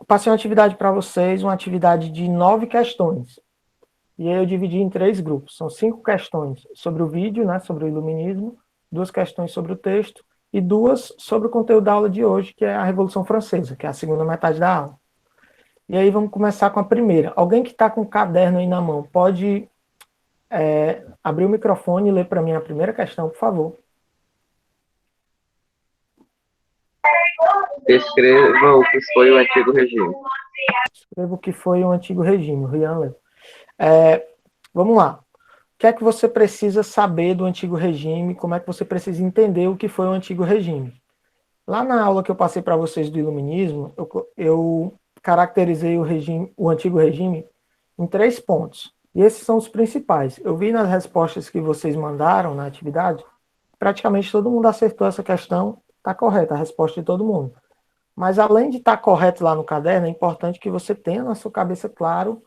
Passei uma atividade para vocês, uma atividade de 9 questões. E aí eu dividi em 3 grupos. São 5 questões sobre o vídeo, né, sobre o iluminismo, 2 questões sobre o texto e 2 sobre o conteúdo da aula de hoje, que é a Revolução Francesa, que é a segunda metade da aula. E aí vamos começar com a primeira. Alguém que está com o caderno aí na mão, pode abrir o microfone e ler para mim a primeira questão, por favor. Descreva o que foi o antigo regime. Escreva o que foi o antigo regime, o Rian leu. Vamos lá. O que é que você precisa saber do antigo regime? Como é que você precisa entender o que foi o antigo regime? Lá na aula que eu passei para vocês do iluminismo, eu caracterizei o antigo regime em 3 pontos. E esses são os principais. Eu vi nas respostas que vocês mandaram na atividade, praticamente todo mundo acertou essa questão, está correta a resposta de todo mundo. Mas além de estar correto lá no caderno, é importante que você tenha na sua cabeça claro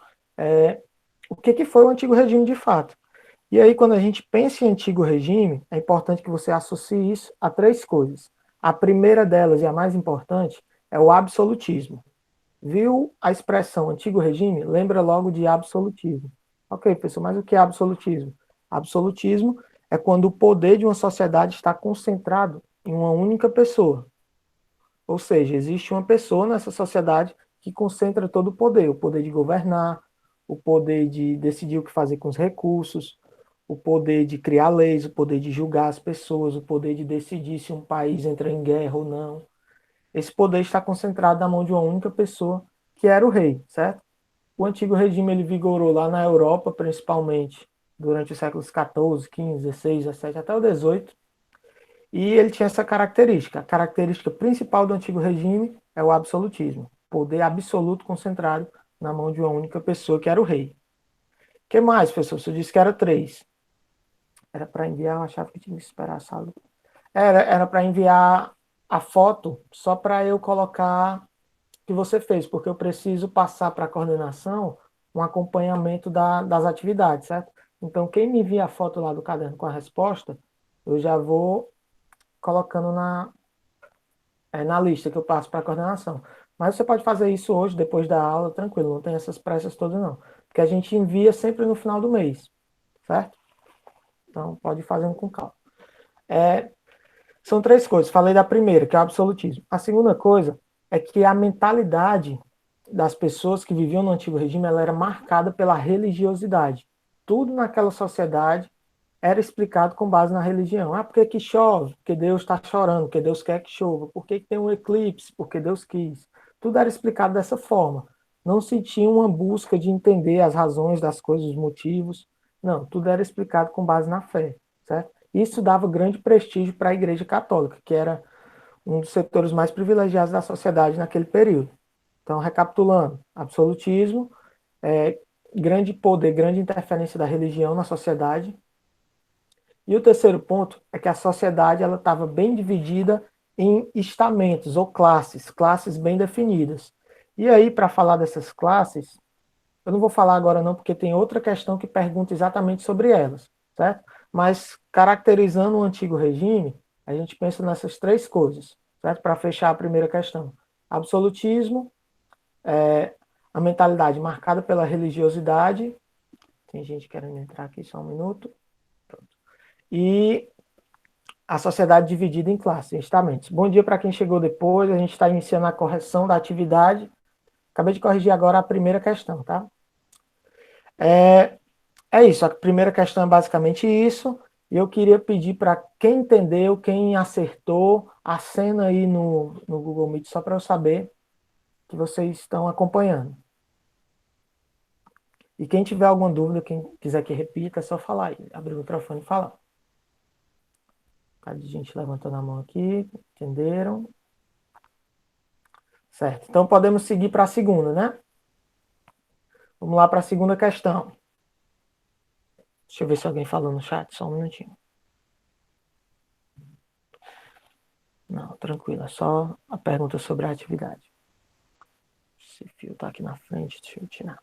o que foi o antigo regime de fato. E aí, quando a gente pensa em antigo regime, é importante que você associe isso a 3 coisas. A primeira delas, e a mais importante, é o absolutismo. Viu a expressão antigo regime? Lembra logo de absolutismo. Ok, pessoal, mas o que é absolutismo? Absolutismo é quando o poder de uma sociedade está concentrado em uma única pessoa. Ou seja, existe uma pessoa nessa sociedade que concentra todo o poder de governar, o poder de decidir o que fazer com os recursos, o poder de criar leis, o poder de julgar as pessoas, o poder de decidir se um país entra em guerra ou não. Esse poder está concentrado na mão de uma única pessoa, que era o rei, certo? O antigo regime ele vigorou lá na Europa, principalmente durante os séculos XIV, XV, XVI, XVII até o XVIII. E ele tinha essa característica. A característica principal do antigo regime é o absolutismo. Poder absoluto concentrado na mão de uma única pessoa, que era o rei. O que mais, professor? Você disse que era 3. Era para enviar, eu achava que tinha que esperar a sala. Era para enviar a foto só para eu colocar que você fez, porque eu preciso passar para a coordenação um acompanhamento das atividades, certo? Então, quem me envia a foto lá do caderno com a resposta, eu já vou colocando na lista que eu passo para a coordenação. Mas você pode fazer isso hoje, depois da aula, tranquilo, não tem essas pressas todas não. Porque a gente envia sempre no final do mês, certo? Então, pode ir fazendo com calma. São 3 coisas. Falei da primeira, que é o absolutismo. A segunda coisa é que a mentalidade das pessoas que viviam no antigo regime, ela era marcada pela religiosidade. Tudo naquela sociedade era explicado com base na religião. Ah, por que que chove? Porque Deus está chorando, porque Deus quer que chova. Por que que tem um eclipse? Porque Deus quis. Tudo era explicado dessa forma. Não se tinha uma busca de entender as razões das coisas, os motivos. Não, tudo era explicado com base na fé, certo? Isso dava grande prestígio para a Igreja Católica, que era um dos setores mais privilegiados da sociedade naquele período. Então, recapitulando, absolutismo, grande poder, grande interferência da religião na sociedade. E o terceiro ponto é que a sociedade ela estava bem dividida em estamentos ou classes, classes bem definidas. E aí, para falar dessas classes, eu não vou falar agora não, porque tem outra questão que pergunta exatamente sobre elas, certo? Mas caracterizando o antigo regime, a gente pensa nessas 3 coisas, certo? Para fechar a primeira questão. Absolutismo, a mentalidade marcada pela religiosidade. Tem gente querendo entrar aqui, só um minuto. E a sociedade dividida em classes, em estamentos. Bom dia para quem chegou depois, a gente está iniciando a correção da atividade. Acabei de corrigir agora a primeira questão, tá? É isso, a primeira questão é basicamente isso. E eu queria pedir para quem entendeu, quem acertou, acena aí no Google Meet, só para eu saber que vocês estão acompanhando. E quem tiver alguma dúvida, quem quiser que repita, é só falar aí, abrir o microfone e falar. Cadê gente levantando a mão aqui? Entenderam? Certo. Então podemos seguir para a segunda, né? Vamos lá para a segunda questão. Deixa eu ver se alguém falou no chat, só um minutinho. Não, tranquilo, é só a pergunta sobre a atividade. Esse fio está aqui na frente, deixa eu tirar.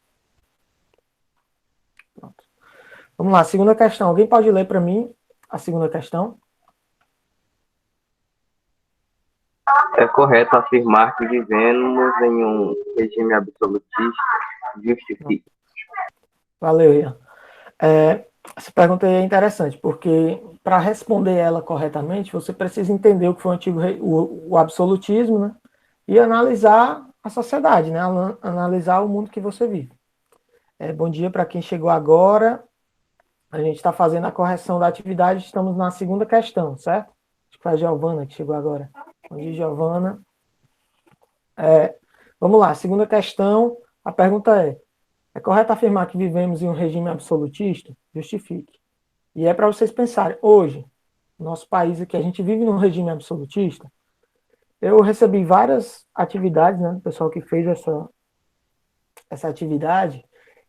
Pronto. Vamos lá, segunda questão. Alguém pode ler para mim a segunda questão? É correto afirmar que vivemos em um regime absolutista? Justifique. Valeu, Ian. Essa pergunta aí é interessante, porque para responder ela corretamente, você precisa entender o que foi o antigo o absolutismo, né? E analisar a sociedade, né? Analisar o mundo que você vive. Bom dia para quem chegou agora. A gente está fazendo a correção da atividade, estamos na segunda questão, certo? Acho que foi a Giovana que chegou agora. Bom dia, Giovana. Vamos lá, segunda questão. A pergunta é correto afirmar que vivemos em um regime absolutista? Justifique. E é para vocês pensarem, hoje, no nosso país aqui, a gente vive num regime absolutista. Eu recebi várias atividades, né, do pessoal que fez essa atividade,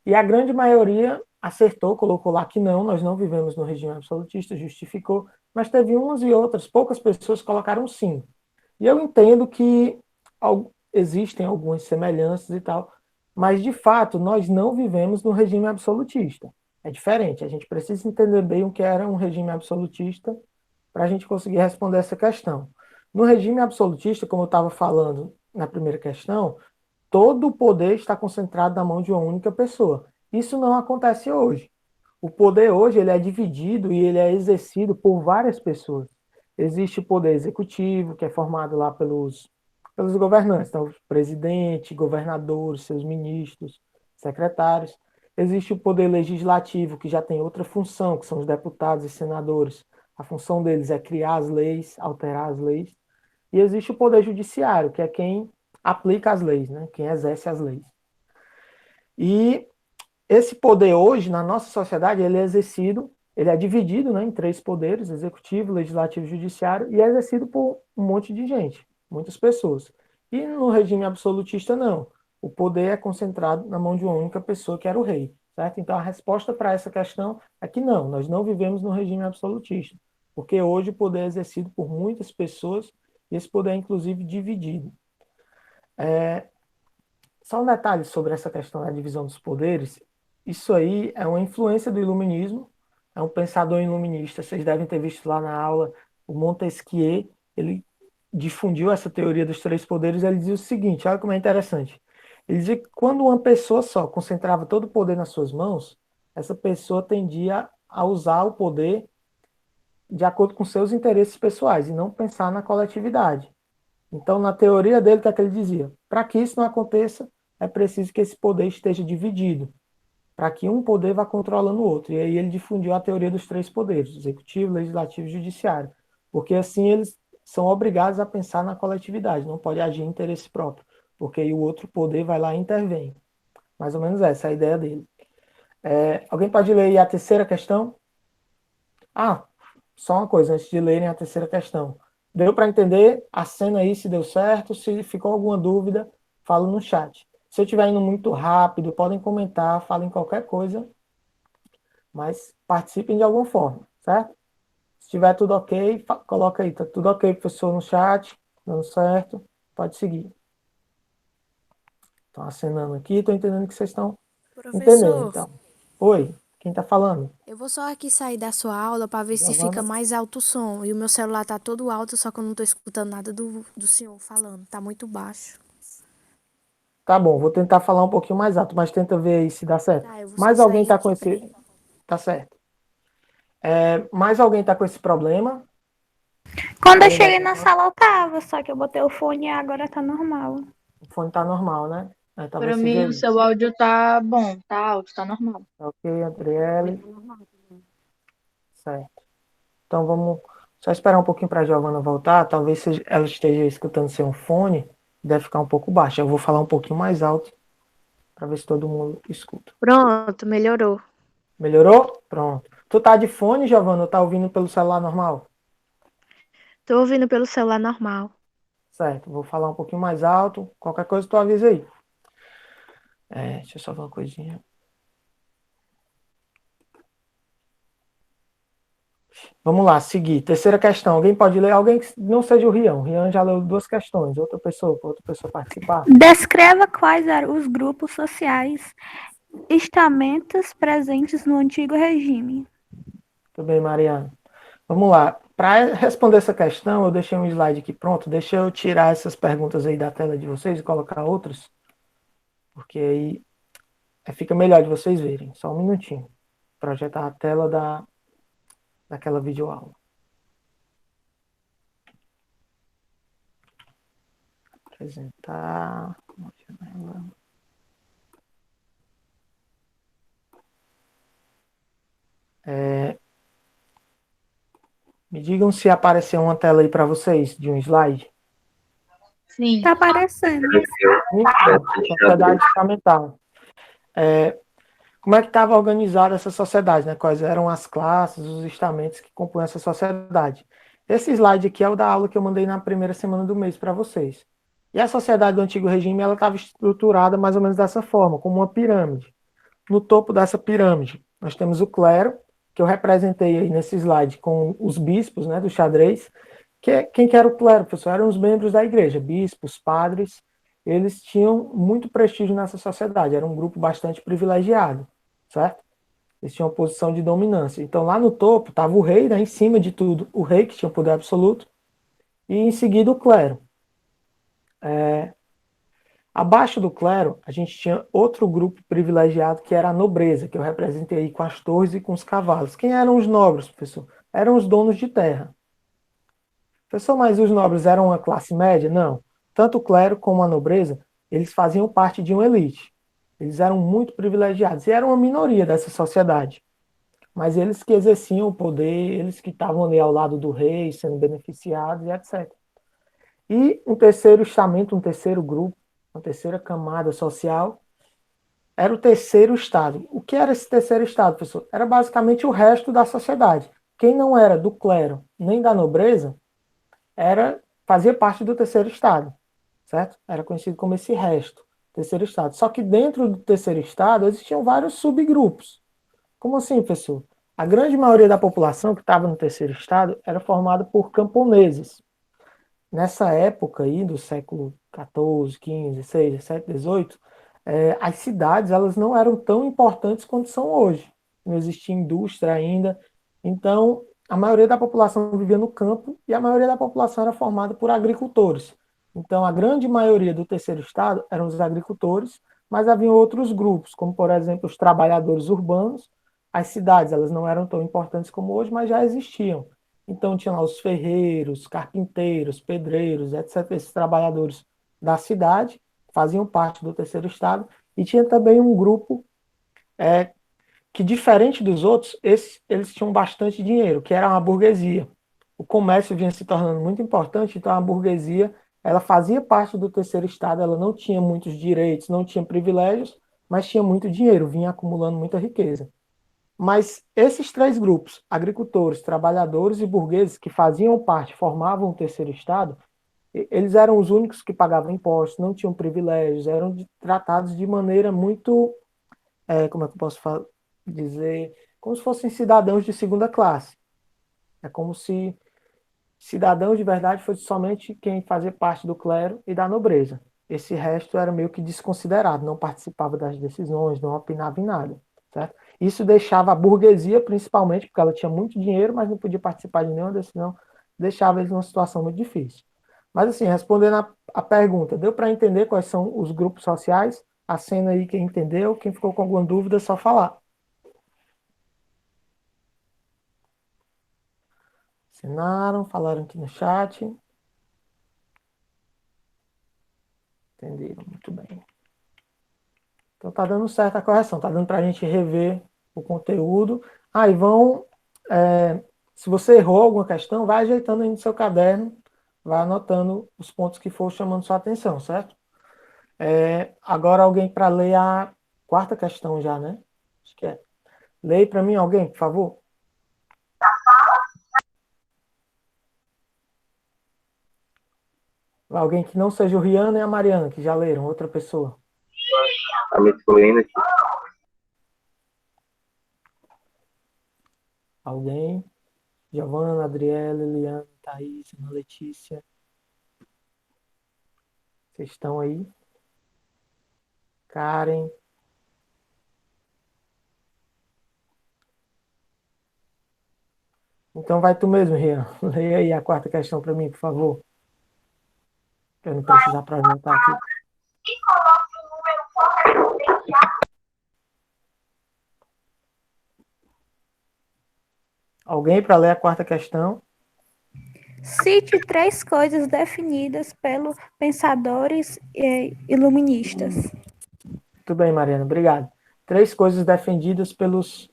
e a grande maioria acertou, colocou lá que não, nós não vivemos no regime absolutista, justificou, mas teve umas e outras, poucas pessoas colocaram sim. E eu entendo que existem algumas semelhanças e tal, mas de fato nós não vivemos no regime absolutista. É diferente, a gente precisa entender bem o que era um regime absolutista para a gente conseguir responder essa questão. No regime absolutista, como eu estava falando na primeira questão, todo o poder está concentrado na mão de uma única pessoa. Isso não acontece hoje. O poder hoje ele é dividido e ele é exercido por várias pessoas. Existe o poder executivo, que é formado lá pelos governantes, então, presidente, governadores, seus ministros, secretários. Existe o poder legislativo, que já tem outra função, que são os deputados e senadores. A função deles é criar as leis, alterar as leis. E existe o poder judiciário, que é quem aplica as leis, né? Quem exerce as leis. E esse poder hoje, na nossa sociedade, ele é exercido, ele é dividido, né, em três poderes, executivo, legislativo e judiciário, e é exercido por um monte de gente, muitas pessoas. E no regime absolutista, não. O poder é concentrado na mão de uma única pessoa, que era o rei. Certo? Então, a resposta para essa questão é que não, nós não vivemos no regime absolutista, porque hoje o poder é exercido por muitas pessoas, e esse poder é, inclusive, dividido. Só um detalhe sobre essa questão da divisão dos poderes. Isso aí é uma influência do iluminismo, é um pensador iluminista. Vocês devem ter visto lá na aula o Montesquieu, ele difundiu essa teoria dos três poderes. Ele dizia o seguinte: olha como é interessante. Ele dizia que quando uma pessoa só concentrava todo o poder nas suas mãos, essa pessoa tendia a usar o poder de acordo com seus interesses pessoais e não pensar na coletividade. Então, na teoria dele, o que é que ele dizia? Para que isso não aconteça, é preciso que esse poder esteja dividido, para que um poder vá controlando o outro. E aí ele difundiu a teoria dos três poderes, executivo, legislativo e judiciário, porque assim eles são obrigados a pensar na coletividade, não pode agir em interesse próprio, porque aí o outro poder vai lá e intervém. Mais ou menos essa é a ideia dele. Alguém pode ler aí a terceira questão? Ah, só uma coisa, antes de lerem a terceira questão. Deu para entender a cena aí, se deu certo? Se ficou alguma dúvida, fala no chat. Se eu estiver indo muito rápido, podem comentar, falem qualquer coisa, mas participem de alguma forma, certo? Se tiver tudo ok, coloca aí, tá tudo ok, professor, no chat, dando certo, pode seguir. Estão acenando aqui, estou entendendo que vocês estão entendendo, Professor, então. Oi, quem está falando? eu vou só aqui sair da sua aula para ver se fica Giovana? mais alto o som. E o meu celular tá todo alto, só que eu não tô escutando nada do senhor falando. Tá muito baixo. Tá bom, vou tentar falar um pouquinho mais alto, mas tenta ver aí se dá certo. Tá, eu vou só Mais alguém sair está com aqui, esse. peraí. Tá certo. Mais alguém está com esse problema? Quando eu Além da cheguei na Giovana? sala eu tava, só que eu botei o fone e agora tá normal. O fone tá normal, né? Talvez Pra seja mim, o seu isso. áudio tá bom, tá alto, tá normal. Ok, Adriele. Certo. Então vamos só esperar um pouquinho para a Giovana voltar. Talvez ela esteja escutando sem um fone. Deve ficar um pouco baixo. Eu vou falar um pouquinho mais alto para ver se todo mundo escuta. Pronto, melhorou. Melhorou? Pronto. Tu tá de fone, Giovana, ou tá ouvindo pelo celular normal? Tô ouvindo pelo celular normal. Certo. Vou falar um pouquinho mais alto. Qualquer coisa tu avisa aí. Deixa eu só ver uma coisinha. Vamos lá, seguir. Terceira questão. Alguém pode ler? Alguém que não seja o Rian. O Rian já leu duas questões. Outra pessoa, para outra pessoa participar. Descreva quais eram os grupos sociais estamentos presentes no antigo regime. Tudo bem, Mariana. Vamos lá. Para responder essa questão, eu deixei um slide aqui pronto. Deixa eu tirar essas perguntas aí da tela de vocês e colocar outras, porque aí fica melhor de vocês verem. Só um minutinho. Projetar a tela daquela videoaula. Apresentar. Me digam se apareceu uma tela aí para vocês de um slide. Sim. Tá aparecendo. Sociedade estamental. Como é que estava organizada essa sociedade, né? Quais eram as classes, os estamentos que compõem essa sociedade. Esse slide aqui é o da aula que eu mandei na primeira semana do mês para vocês. E a sociedade do Antigo Regime, ela estava estruturada mais ou menos dessa forma, como uma pirâmide. No topo dessa pirâmide, nós temos o clero, que eu representei aí nesse slide com os bispos, né, do xadrez. Quem que era o clero, professor? Eram os membros da igreja, bispos, padres. Eles tinham muito prestígio nessa sociedade, era um grupo bastante privilegiado, certo? Eles tinham uma posição de dominância. Então, lá no topo estava o rei, né, em cima de tudo, o rei, que tinha o poder absoluto, e em seguida o clero. Abaixo do clero, a gente tinha outro grupo privilegiado, que era a nobreza, que eu representei aí com as torres e com os cavalos. Quem eram os nobres, professor? Eram os donos de terra. Professor, mas os nobres eram uma classe média? Não. Tanto o clero como a nobreza, eles faziam parte de uma elite. Eles eram muito privilegiados e eram uma minoria dessa sociedade. Mas eles que exerciam o poder, eles que estavam ali ao lado do rei, sendo beneficiados e etc. E um terceiro estamento, um terceiro grupo, uma terceira camada social, era o terceiro estado. O que era esse terceiro estado, professor? Era basicamente o resto da sociedade. Quem não era do clero nem da nobreza, fazia parte do terceiro estado, certo? Era conhecido como esse resto, terceiro estado. Só que dentro do terceiro estado existiam vários subgrupos. Como assim, professor? A grande maioria da população que estava no terceiro estado era formada por camponeses. Nessa época aí, do século XIV, XV, XVI, XVII, XVIII, as cidades elas não eram tão importantes quanto são hoje. Não existia indústria ainda. Então, a maioria da população vivia no campo e a maioria da população era formada por agricultores. Então, a grande maioria do terceiro estado eram os agricultores, mas havia outros grupos, como, por exemplo, os trabalhadores urbanos. As cidades elas não eram tão importantes como hoje, mas já existiam. Então, tinha lá os ferreiros, carpinteiros, pedreiros, etc. Esses trabalhadores da cidade faziam parte do terceiro estado. E tinha também um grupo que, diferente dos outros, eles tinham bastante dinheiro, que era a burguesia. O comércio vinha se tornando muito importante, então a burguesia ela fazia parte do terceiro estado, ela não tinha muitos direitos, não tinha privilégios, mas tinha muito dinheiro, vinha acumulando muita riqueza. Mas esses três grupos, agricultores, trabalhadores e burgueses, que faziam parte, formavam o terceiro estado, eles eram os únicos que pagavam impostos, não tinham privilégios, eram tratados de maneira muito, como é que eu posso dizer, como se fossem cidadãos de segunda classe. É como se cidadãos de verdade fosse somente quem fazia parte do clero e da nobreza. Esse resto era meio que desconsiderado, não participava das decisões, não opinava em nada, certo? Isso deixava a burguesia, principalmente, porque ela tinha muito dinheiro, mas não podia participar de nenhuma decisão, deixava eles numa situação muito difícil. Mas, assim, respondendo a pergunta, deu para entender quais são os grupos sociais? A cena aí, quem entendeu, quem ficou com alguma dúvida, é só falar. Assinaram, falaram aqui no chat. Entenderam, muito bem. Então tá dando certo a correção, tá dando para a gente rever o conteúdo. E se você errou alguma questão, vai ajeitando aí no seu caderno, vai anotando os pontos que for chamando sua atenção, certo? Agora alguém para ler a quarta questão já, né? Acho que é. Leia para mim alguém, por favor. Alguém que não seja o Rihanna e a Mariana, que já leram, outra pessoa. Tá me excluindo aqui. Alguém? Giovana, Adriele, Eliana, Thaís, Ana Letícia. Vocês estão aí? Karen. Então vai tu mesmo, Rian. Leia aí a quarta questão para mim, por favor. Para eu não precisar projetar aqui. Alguém para ler a quarta questão? Cite 3 coisas definidas pelos pensadores iluministas. Muito bem, Mariana, obrigado. 3 coisas defendidas pelos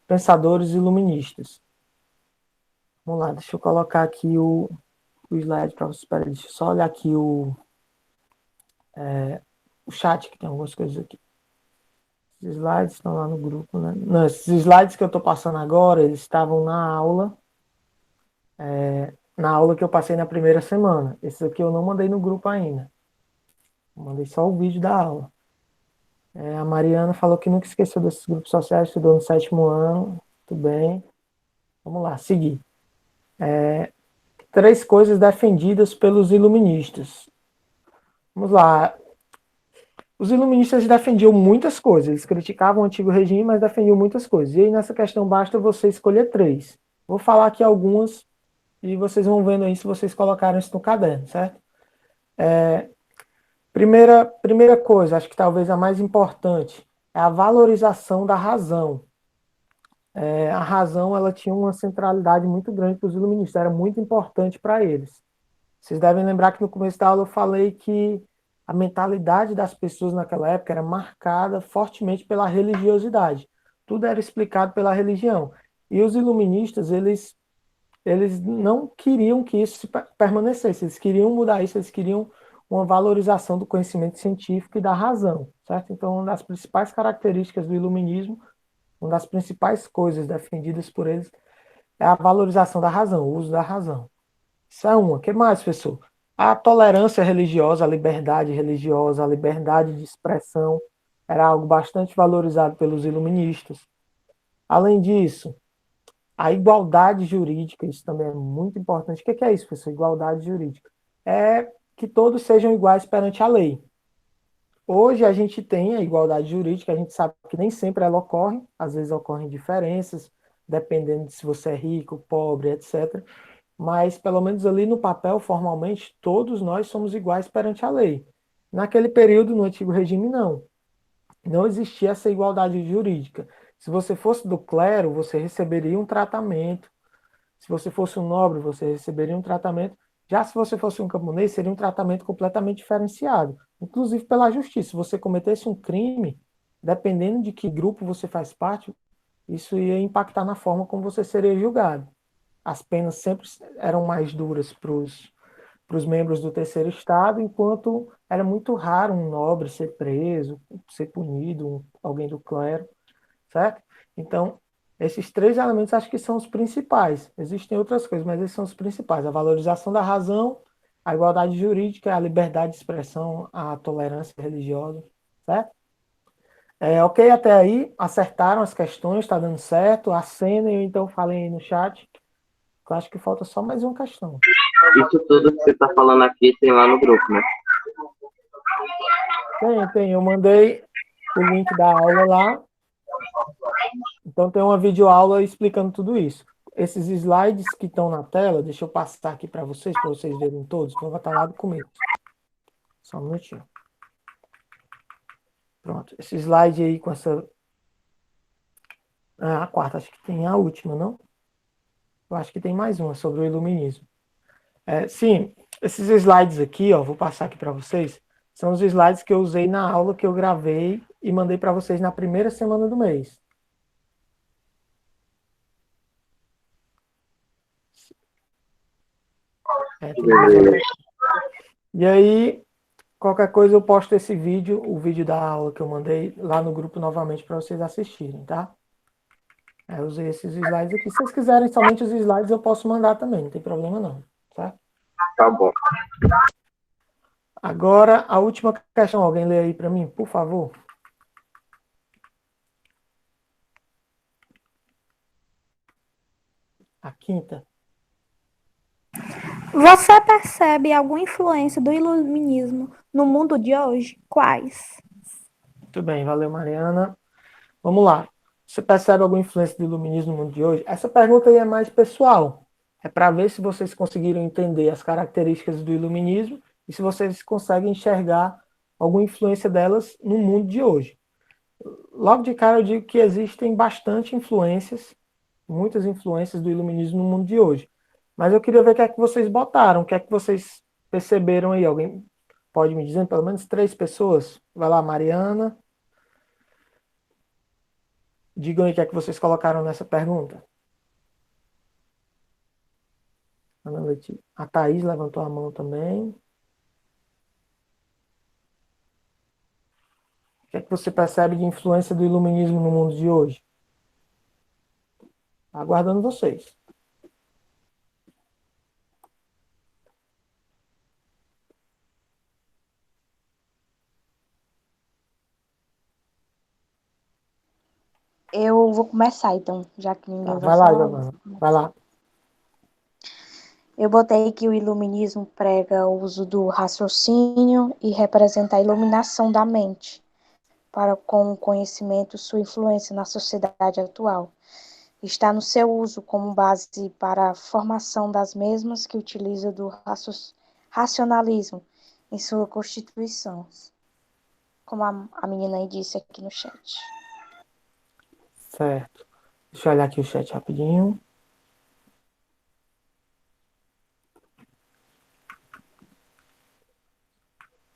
pensadores iluministas. Vamos lá, deixa eu colocar aqui o slide para vocês. Espera, deixa eu só olhar aqui o chat, que tem algumas coisas aqui. Os slides estão lá no grupo, né? Não, esses slides que eu estou passando agora, eles estavam na aula que eu passei na primeira semana. Esses aqui eu não mandei no grupo ainda. Eu mandei só o vídeo da aula. A Mariana falou que nunca esqueceu desses grupos sociais, estudou no 7º ano. Tudo bem. Vamos lá, seguir. 3 coisas defendidas pelos iluministas. Vamos lá. Os iluministas defendiam muitas coisas. Eles criticavam o antigo regime, mas defendiam muitas coisas. E aí, nessa questão, basta você escolher 3. Vou falar aqui algumas e vocês vão vendo aí se vocês colocaram isso no caderno, certo? Primeira coisa, acho que talvez a mais importante, é a valorização da razão. A razão, ela tinha uma centralidade muito grande para os iluministas, era muito importante para eles. Vocês devem lembrar que no começo da aula eu falei que a mentalidade das pessoas naquela época era marcada fortemente pela religiosidade. Tudo era explicado pela religião. E os iluministas, eles não queriam que isso permanecesse, eles queriam mudar isso, eles queriam uma valorização do conhecimento científico e da razão, certo? Então, uma das principais características do iluminismo, uma das principais coisas defendidas por eles é a valorização da razão, o uso da razão. Isso é uma. O que mais, professor? A tolerância religiosa, a liberdade religiosa, a liberdade de expressão era algo bastante valorizado pelos iluministas. Além disso, a igualdade jurídica, isso também é muito importante. O que é isso, professor? Igualdade jurídica. É que todos sejam iguais perante a lei. Hoje a gente tem a igualdade jurídica, a gente sabe que nem sempre ela ocorre, às vezes ocorrem diferenças, dependendo de se você é rico, pobre, etc. Mas, pelo menos ali no papel, formalmente, todos nós somos iguais perante a lei. Naquele período, no antigo regime, não. Não existia essa igualdade jurídica. Se você fosse do clero, você receberia um tratamento. Se você fosse um nobre, você receberia um tratamento. Já se você fosse um camponês, seria um tratamento completamente diferenciado. Inclusive pela justiça. Se você cometesse um crime, dependendo de que grupo você faz parte, isso ia impactar na forma como você seria julgado. As penas sempre eram mais duras para os membros do terceiro estado, enquanto era muito raro um nobre ser preso, ser punido, alguém do clero, certo? Então, esses 3 elementos acho que são os principais. Existem outras coisas, mas esses são os principais. A valorização da razão, a igualdade jurídica, a liberdade de expressão, a tolerância religiosa, certo? Ok, até aí, acertaram as questões, está dando certo, acenem, então falem aí no chat. Eu acho que falta só mais uma questão. Isso tudo que você está falando aqui tem lá no grupo, né? Tem. Eu mandei o link da aula lá. Então tem uma videoaula explicando tudo isso. Esses slides que estão na tela, deixa eu passar aqui para vocês verem todos, que vai estar lá do começo. Só um minutinho. Pronto. Esse slide aí com essa... a quarta, acho que tem a última, não? Eu acho que tem mais uma sobre o iluminismo. Sim, esses slides aqui, ó, vou passar aqui para vocês, são os slides que eu usei na aula que eu gravei e mandei para vocês na primeira semana do mês. E aí, qualquer coisa eu posto esse vídeo, o vídeo da aula que eu mandei lá no grupo novamente para vocês assistirem, tá? Eu usei esses slides aqui. Se vocês quiserem somente os slides, eu posso mandar também, não tem problema não, tá? Tá bom. Agora, a última questão, alguém lê aí para mim, por favor? A quinta. Você percebe alguma influência do iluminismo no mundo de hoje? Quais? Muito bem, valeu, Mariana. Vamos lá. Você percebe alguma influência do iluminismo no mundo de hoje? Essa pergunta aí é mais pessoal. É para ver se vocês conseguiram entender as características do iluminismo e se vocês conseguem enxergar alguma influência delas no mundo de hoje. Logo de cara eu digo que existem bastante influências, muitas influências do iluminismo no mundo de hoje. Mas eu queria ver o que é que vocês botaram, o que é que vocês perceberam aí. Alguém pode me dizer? Pelo menos 3 pessoas? Vai lá, Mariana. Digam aí o que é que vocês colocaram nessa pergunta. Ana Letícia. A Thaís levantou a mão também. O que é que você percebe de influência do iluminismo no mundo de hoje? Aguardando vocês. Eu vou começar, então, já que ninguém Tá, vai vai lá, falar. Giovana. Vai lá. Eu botei que o iluminismo prega o uso do raciocínio e representa a iluminação da mente, para com o conhecimento sua influência na sociedade atual. Está no seu uso como base para a formação das mesmas que utiliza do racionalismo em sua constituição, como a menina aí disse aqui no chat. Certo. Deixa eu olhar aqui o chat rapidinho.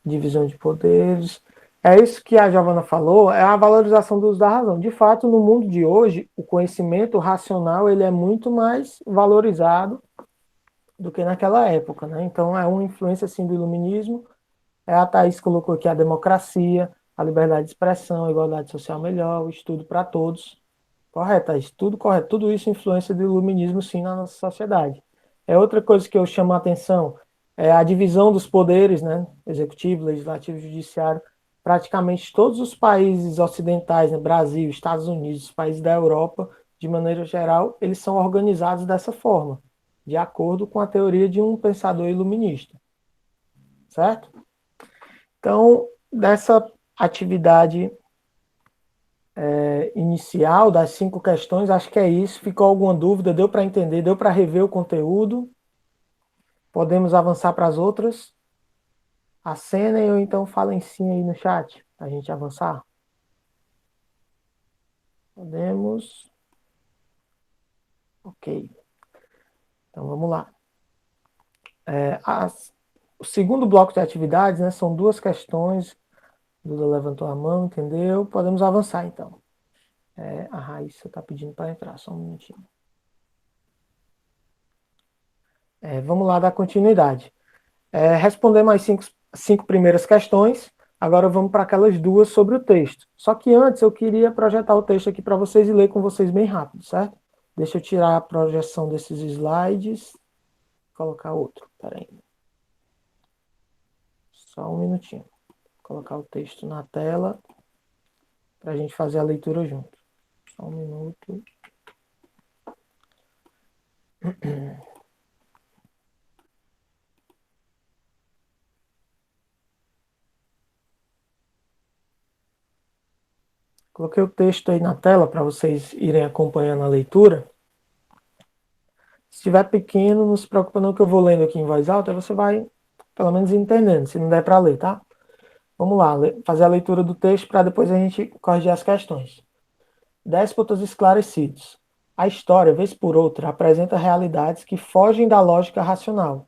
Divisão de poderes. É isso que a Giovana falou, é a valorização do uso da razão. De fato, no mundo de hoje, o conhecimento racional ele é muito mais valorizado do que naquela época, né? Então, é uma influência assim, do iluminismo. A Thaís colocou aqui a democracia, a liberdade de expressão, a igualdade social melhor, o estudo para todos. Correto, Thaís? Tudo correto. Tudo isso influência do iluminismo, sim, na nossa sociedade. É outra coisa que eu chamo a atenção, é a divisão dos poderes, né? Executivo, legislativo e judiciário. Praticamente todos os países ocidentais, né? Brasil, Estados Unidos, os países da Europa, de maneira geral, eles são organizados dessa forma, de acordo com a teoria de um pensador iluminista. Certo? Então, dessa atividade inicial, das 5 questões, acho que é isso. Ficou alguma dúvida? Deu para entender? Deu para rever o conteúdo? Podemos avançar para as outras? Acenem ou então falem sim aí no chat, para a gente avançar. Podemos. Ok. Então vamos lá. O segundo bloco de atividades, né, são 2 questões. Duda levantou a mão, entendeu? Podemos avançar então. A Raíssa está pedindo para entrar, só um minutinho. Vamos lá dar continuidade. Responder mais 5 primeiras questões. Agora vamos para aquelas 2 sobre o texto. Só que antes eu queria projetar o texto aqui para vocês e ler com vocês bem rápido, certo? Deixa eu tirar a projeção desses slides. Colocar outro. Espera aí. Só um minutinho. Vou colocar o texto na tela para a gente fazer a leitura junto. Só um minuto. Coloquei o texto aí na tela para vocês irem acompanhando a leitura. Se estiver pequeno, não se preocupa não que eu vou lendo aqui em voz alta, você vai pelo menos entendendo, se não der para ler, tá? Vamos lá, fazer a leitura do texto para depois a gente corrigir as questões. Déspotas esclarecidos. A história, vez por outra, apresenta realidades que fogem da lógica racional.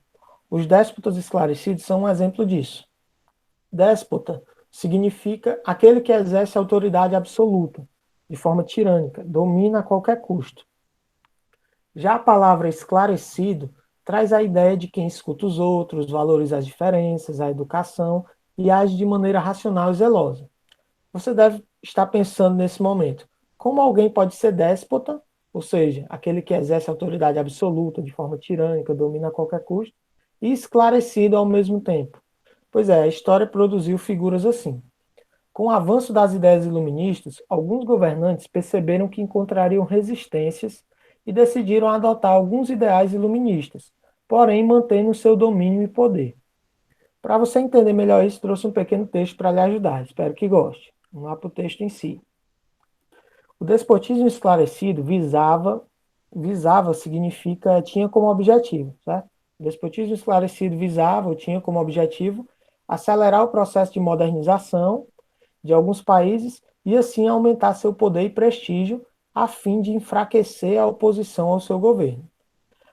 Os déspotas esclarecidos são um exemplo disso. Déspota significa aquele que exerce autoridade absoluta, de forma tirânica, domina a qualquer custo. Já a palavra esclarecido traz a ideia de quem escuta os outros, valoriza as diferenças, a educação e age de maneira racional e zelosa. Você deve estar pensando nesse momento, como alguém pode ser déspota, ou seja, aquele que exerce autoridade absoluta de forma tirânica, domina a qualquer custo, e esclarecido ao mesmo tempo. Pois é, a história produziu figuras assim. Com o avanço das ideias iluministas, alguns governantes perceberam que encontrariam resistências e decidiram adotar alguns ideais iluministas, porém mantendo seu domínio e poder. Para você entender melhor isso, trouxe um pequeno texto para lhe ajudar. Espero que goste. Vamos lá para o texto em si. O despotismo esclarecido significa, tinha como objetivo, certo? O despotismo esclarecido visava, ou tinha como objetivo, acelerar o processo de modernização de alguns países e assim aumentar seu poder e prestígio a fim de enfraquecer a oposição ao seu governo.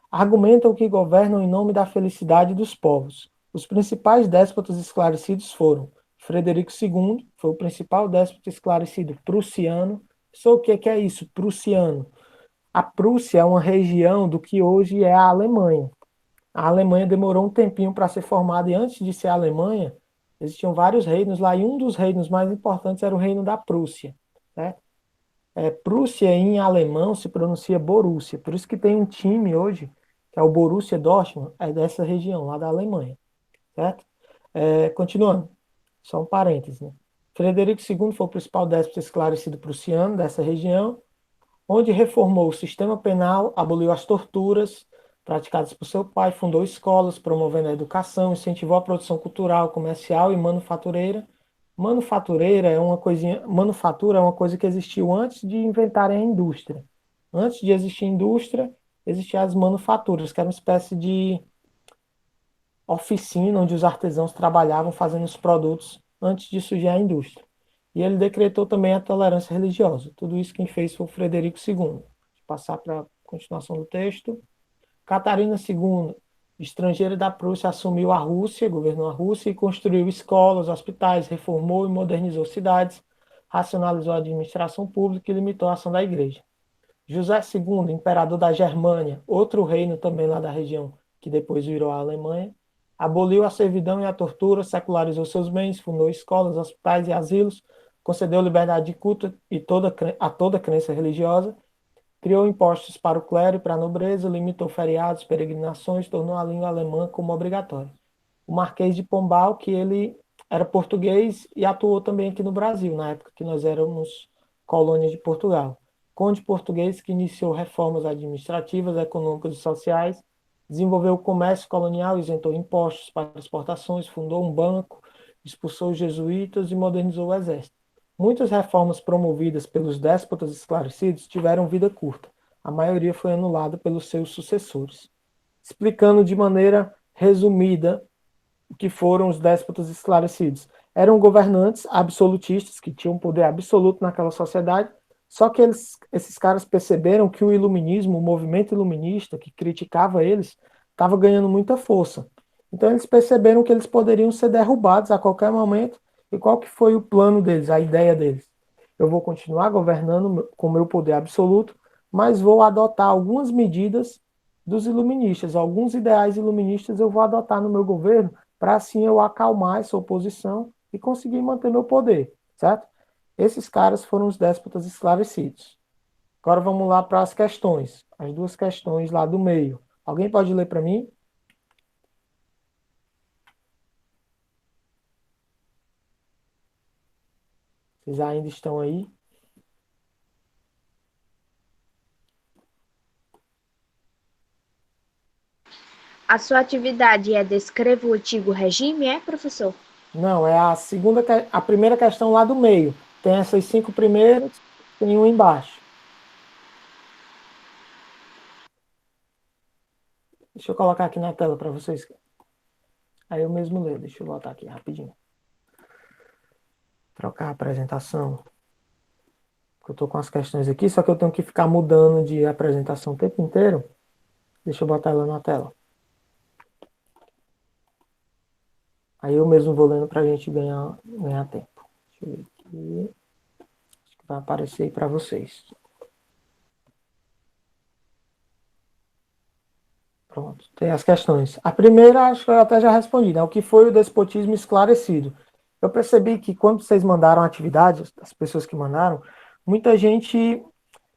Argumentam que governam em nome da felicidade dos povos. Os principais déspotas esclarecidos foram Frederico II, foi o principal déspota esclarecido prussiano. Só o que é isso, prussiano? A Prússia é uma região do que hoje é a Alemanha. A Alemanha demorou um tempinho para ser formada e antes de ser a Alemanha, existiam vários reinos lá e um dos reinos mais importantes era o reino da Prússia, né? Prússia em alemão se pronuncia Borussia, por isso que tem um time hoje, que é o Borussia Dortmund, é dessa região, lá da Alemanha, certo? Continuando, só um parênteses, né? Frederico II foi o principal déspota esclarecido prussiano dessa região, onde reformou o sistema penal, aboliu as torturas praticadas por seu pai, fundou escolas, promovendo a educação, incentivou a produção cultural, comercial e manufatureira. Manufatura é uma coisa que existiu antes de inventarem a indústria. Antes de existir indústria, existiam as manufaturas, que era uma espécie de oficina onde os artesãos trabalhavam fazendo os produtos antes de surgir a indústria. E ele decretou também a tolerância religiosa. Tudo isso quem fez foi o Frederico II. Vou passar para a continuação do texto. Catarina II, estrangeira da Prússia, assumiu a Rússia, governou a Rússia e construiu escolas, hospitais, reformou e modernizou cidades, racionalizou a administração pública e limitou a ação da igreja. José II, imperador da Germânia, outro reino também lá da região, que depois virou a Alemanha, aboliu a servidão e a tortura, secularizou seus bens, fundou escolas, hospitais e asilos, concedeu liberdade de culto a toda crença religiosa, criou impostos para o clero e para a nobreza, limitou feriados, peregrinações, tornou a língua alemã como obrigatória. O Marquês de Pombal, que ele era português e atuou também aqui no Brasil, na época que nós éramos colônia de Portugal. Conde português que iniciou reformas administrativas, econômicas e sociais, desenvolveu o comércio colonial, isentou impostos para exportações, fundou um banco, expulsou os jesuítas e modernizou o exército. Muitas reformas promovidas pelos déspotas esclarecidos tiveram vida curta. A maioria foi anulada pelos seus sucessores. Explicando de maneira resumida o que foram os déspotas esclarecidos. Eram governantes absolutistas que tinham poder absoluto naquela sociedade, só que esses caras perceberam que o iluminismo, o movimento iluminista que criticava eles, estava ganhando muita força. Então eles perceberam que eles poderiam ser derrubados a qualquer momento. E qual que foi o plano deles, a ideia deles? Eu vou continuar governando com meu poder absoluto, mas vou adotar algumas medidas dos iluministas, alguns ideais iluministas eu vou adotar no meu governo, para assim eu acalmar essa oposição e conseguir manter meu poder, certo? Esses caras foram os déspotas esclarecidos. Agora vamos lá para as questões, as duas questões lá do meio. Alguém pode ler para mim? Vocês ainda estão aí? A sua atividade é descreva o antigo regime, é, professor? Não, é a primeira questão lá do meio. Tem essas 5 primeiras, tem um embaixo. Deixa eu colocar aqui na tela para vocês. Aí eu mesmo leio. Deixa eu voltar aqui rapidinho. Trocar a apresentação. Eu estou com as questões aqui, só que eu tenho que ficar mudando de apresentação o tempo inteiro. Deixa eu botar ela na tela. Aí eu mesmo vou lendo para a gente ganhar tempo. Deixa eu ver aqui. Acho que vai aparecer aí para vocês. Pronto, tem as questões. A primeira, acho que eu até já respondi, né? O que foi o despotismo esclarecido? Eu percebi que quando vocês mandaram a atividade, as pessoas que mandaram, muita gente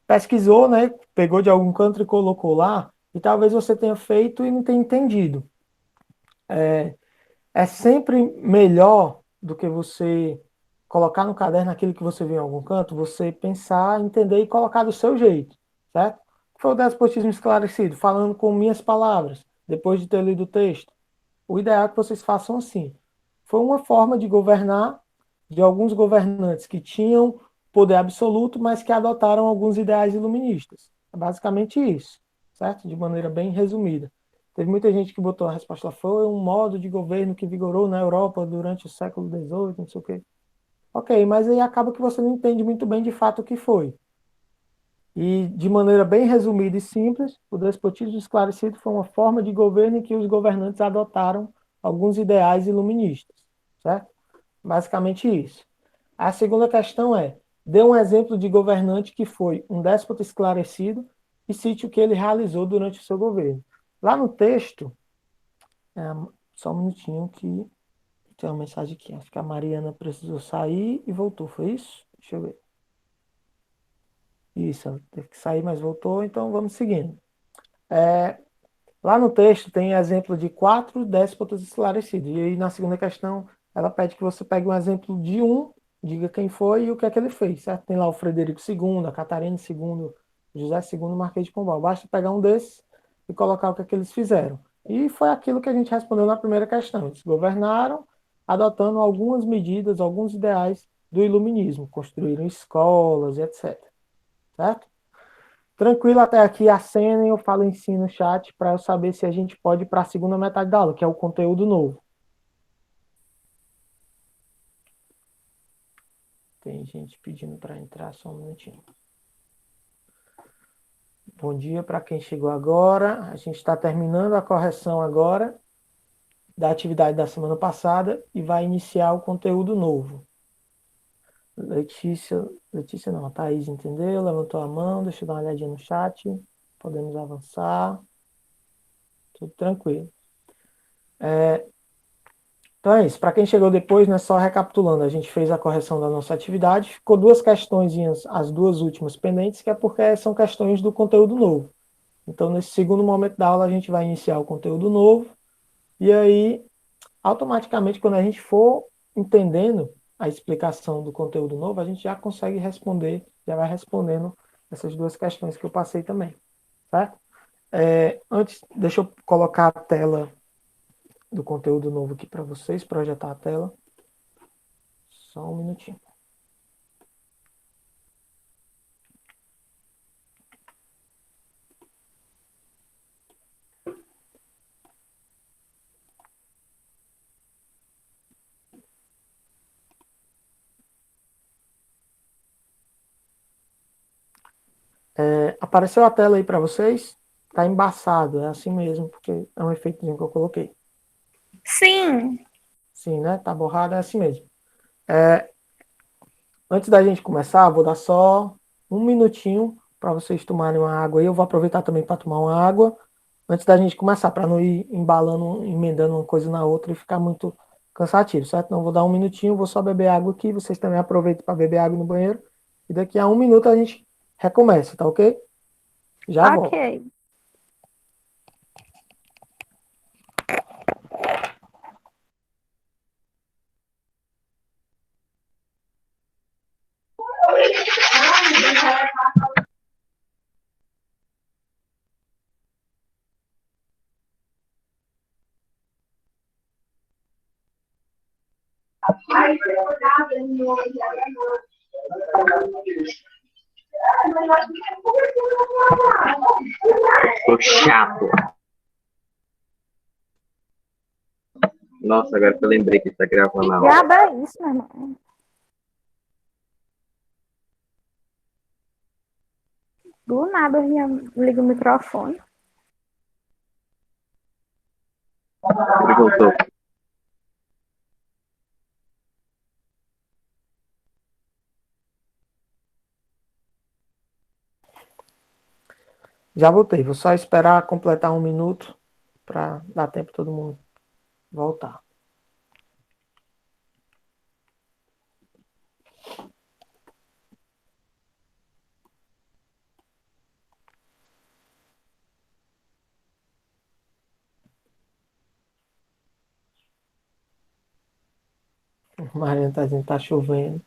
pesquisou, né? Pegou de algum canto e colocou lá, e talvez você tenha feito e não tenha entendido. É sempre melhor do que você colocar no caderno aquilo que você viu em algum canto, você pensar, entender e colocar do seu jeito, certo? Foi o despotismo esclarecido, falando com minhas palavras, depois de ter lido o texto. O ideal é que vocês façam assim. Foi uma forma de governar de alguns governantes que tinham poder absoluto, mas que adotaram alguns ideais iluministas. É basicamente isso, certo? De maneira bem resumida. Teve muita gente que botou a resposta lá, foi um modo de governo que vigorou na Europa durante o século XVIII, não sei o quê. Ok, mas aí acaba que você não entende muito bem de fato o que foi. E, de maneira bem resumida e simples, o despotismo esclarecido foi uma forma de governo em que os governantes adotaram alguns ideais iluministas, certo? Basicamente isso. A segunda questão é, dê um exemplo de governante que foi um déspota esclarecido e cite o que ele realizou durante o seu governo. Lá no texto, é, só um minutinho que tem uma mensagem aqui. Acho que a Mariana precisou sair e voltou, foi isso? Deixa eu ver. Isso, ela teve que sair, mas voltou, então vamos seguindo. Lá no texto tem exemplo de 4 déspotas esclarecidos. E aí na segunda questão ela pede que você pegue um exemplo de um, diga quem foi e o que é que ele fez, certo? Tem lá o Frederico II, a Catarina II, José II, Marquês de Pombal. Basta pegar um desses e colocar o que é que eles fizeram. E foi aquilo que a gente respondeu na primeira questão. Eles governaram adotando algumas medidas, alguns ideais do iluminismo, construíram escolas, etc. Certo? Tranquilo até aqui, acenem, eu falo em si no chat para eu saber se a gente pode ir para a segunda metade da aula, que é o conteúdo novo. Tem gente pedindo para entrar, só um minutinho. Bom dia para quem chegou agora. A gente está terminando a correção agora da atividade da semana passada e vai iniciar o conteúdo novo. Letícia não, a Thaís entendeu, levantou a mão, deixa eu dar uma olhadinha no chat. Podemos avançar. Tudo tranquilo. Então é isso. Para quem chegou depois, né, só recapitulando, a gente fez a correção da nossa atividade. Ficou 2 questõezinhas, as 2 últimas pendentes, que é porque são questões do conteúdo novo. Então, nesse segundo momento da aula, a gente vai iniciar o conteúdo novo. E aí, automaticamente, quando a gente for entendendo a explicação do conteúdo novo, a gente já consegue responder, já vai respondendo essas 2 questões que eu passei também. Certo? Antes, deixa eu colocar a tela do conteúdo novo aqui para vocês, projetar a tela. Só um minutinho. Apareceu a tela aí para vocês? Tá embaçado, é assim mesmo, porque é um efeitozinho que eu coloquei. Sim. Sim, né? Tá borrado, é assim mesmo. Antes da gente começar, vou dar só um minutinho para vocês tomarem uma água aí. Eu vou aproveitar também para tomar uma água antes da gente começar, para não ir embalando, emendando uma coisa na outra e ficar muito cansativo, certo? Então, vou dar um minutinho, vou só beber água aqui. Vocês também aproveitem para beber água no banheiro. E daqui a um minuto a gente recomeça, tá ok? Já volto. Ok. Tô chato. Nossa, agora que eu lembrei que tá gravando a aula. Diabo é isso, meu irmão. Do nada eu já ligo o microfone. Ele voltou. Já voltei. Vou só esperar completar um minuto para dar tempo para todo mundo voltar. Mariana tá dizendo que tá chovendo.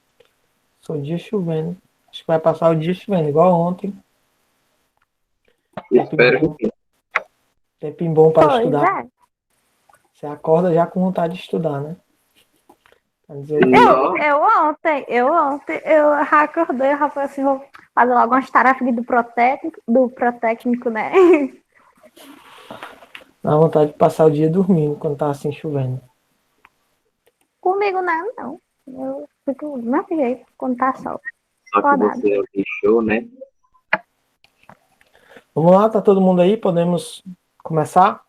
Só o dia chovendo. Acho que vai passar o dia chovendo, igual ontem. Espero que sim. Tempinho bom para Pois estudar. é. Você acorda já com vontade de estudar, né? Quer dizer, Não, Eu acordei, eu já falei assim, vou fazer logo umas tarefas aqui do protécnico, né? dá vontade de passar o dia dormindo quando tá assim chovendo. Comigo não. Eu fico do mesmo jeito quando tá sol. só que Acordado. você deixou, né? Vamos lá, tá todo mundo aí? Podemos começar?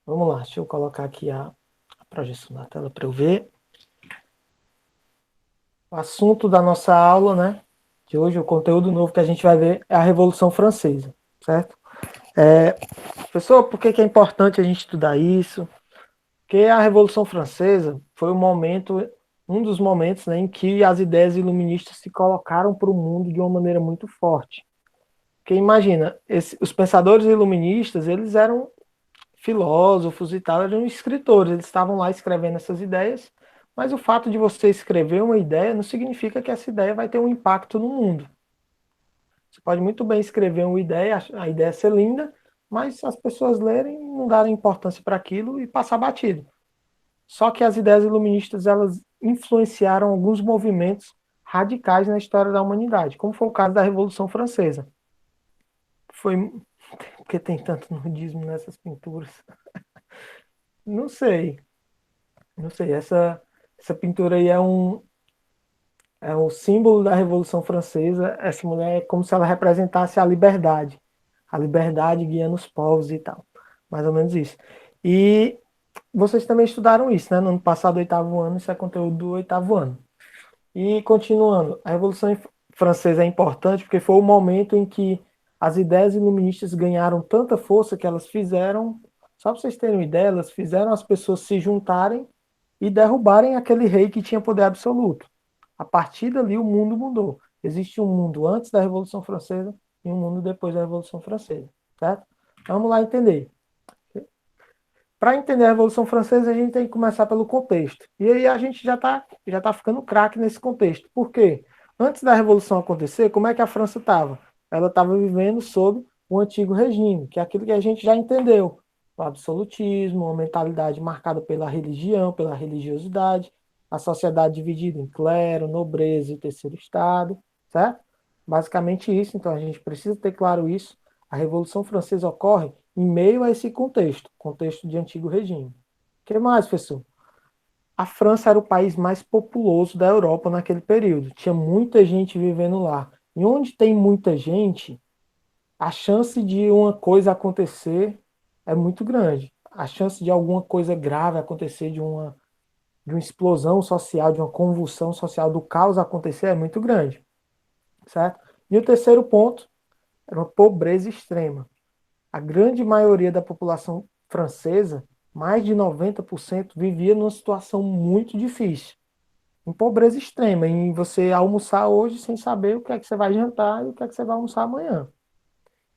Vamos lá, deixa eu colocar aqui a projeção na tela para eu ver. O assunto da nossa aula, né, de hoje, o conteúdo novo que a gente vai ver é a Revolução Francesa, certo? Pessoal, por que é importante a gente estudar isso? Porque a Revolução Francesa foi um dos momentos, né, em que as ideias iluministas se colocaram para o mundo de uma maneira muito forte. Porque imagina, os pensadores iluministas, eles eram filósofos e tal, eram escritores, eles estavam lá escrevendo essas ideias, mas o fato de você escrever uma ideia não significa que essa ideia vai ter um impacto no mundo. Você pode muito bem escrever uma ideia, a ideia ser linda, mas as pessoas lerem, não darem importância para aquilo e passar batido. Só que as ideias iluministas, elas influenciaram alguns movimentos radicais na história da humanidade, como foi o caso da Revolução Francesa. Foi porque tem tanto nudismo nessas pinturas. Não sei. Não sei. Essa pintura aí é um símbolo da Revolução Francesa. Essa mulher é como se ela representasse a liberdade. A liberdade guiando os povos e tal. Mais ou menos isso. E vocês também estudaram isso, né? No ano passado, 8º ano, isso é conteúdo do 8º ano. E continuando, a Revolução Francesa é importante porque foi o momento em que as ideias iluministas ganharam tanta força que elas fizeram, só para vocês terem uma ideia, elas fizeram as pessoas se juntarem e derrubarem aquele rei que tinha poder absoluto. A partir dali o mundo mudou. Existe um mundo antes da Revolução Francesa e um mundo depois da Revolução Francesa, certo? Vamos lá entender. Para entender a Revolução Francesa, a gente tem que começar pelo contexto. E aí a gente já tá ficando craque nesse contexto. Por quê? Antes da Revolução acontecer, como é que a França estava? Ela estava vivendo sob o antigo regime, que é aquilo que a gente já entendeu. O absolutismo, uma mentalidade marcada pela religião, pela religiosidade, a sociedade dividida em clero, nobreza e terceiro estado, certo? Basicamente isso, então a gente precisa ter claro isso. A Revolução Francesa ocorre em meio a esse contexto de antigo regime. O que mais, professor? A França era o país mais populoso da Europa naquele período. Tinha muita gente vivendo lá. E onde tem muita gente, a chance de uma coisa acontecer é muito grande. A chance de alguma coisa grave acontecer, de uma explosão social, de uma convulsão social, do caos acontecer é muito grande. Certo? E o terceiro ponto era uma pobreza extrema. A grande maioria da população francesa, mais de 90%, vivia numa situação muito difícil, em pobreza extrema, em você almoçar hoje sem saber o que é que você vai jantar e o que é que você vai almoçar amanhã.